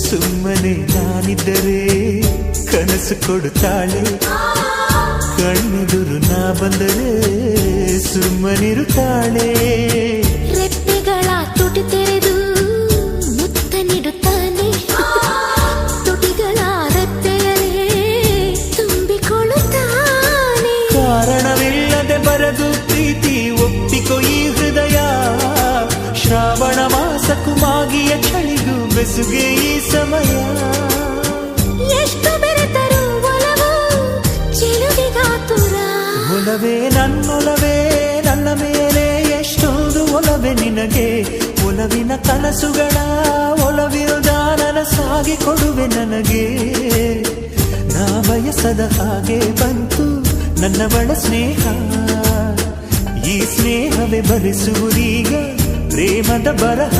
ಸುಮ್ಮನೆ ನಾನಿದ್ದರೆ ಕನಸು ಕೊಡುತ್ತಾಳೆ, ಕಣ್ಣೆದುರು ನಾ ಬಂದರೆ ಸುಮ್ಮನಿರುತ್ತಾಳೆ. ರೆಪ್ಪೆಗಳ ತುಟಿ ತೆರೆದು ಮುತ್ತ ನೀಡುತ್ತಾನೆ, ತುಟಿಗಳ ರೆಪ್ಪೆಯಲೇ ತುಂಬಿಕೊಳ್ಳುತ್ತಾನೆ. ಕಾರಣವಿಲ್ಲದೆ ಬರದು ಪ್ರೀತಿ ಒಪ್ಪಿಕೊ ಈ ಹೃದಯ, ಶ್ರಾವಣ ಮಾಸಕ್ಕೂ ಮಾಗಿಯ ಚಳಿಗೂ ಬೆಸುಗೆ ಈ ಸಮಯ. ಎಷ್ಟು ಬೆರೆತರೂ ಒಲವು ಚೆಲುವಿಗಾತುರ. ಒಲವೇ ನನ್ನೊಲವೇ ನನ್ನ ಮೇಲೆ ಎಷ್ಟೊಂದು ಒಲವೇ ನಿನಗೆ, ಒಲವಿನ ಕನಸುಗಳ ಒಲವಿರುದ ನನಸಾಗಿ ಕೊಡುವೆ ನನಗೆ. ನಾ ಬಯಸದ ಹಾಗೆ ಬಂತು ನನ್ನವಳ ಸ್ನೇಹ, ಈ ಸ್ನೇಹವೇ ಭರಿಸುವುದೀಗ ಪ್ರೇಮದ ಬರಹ.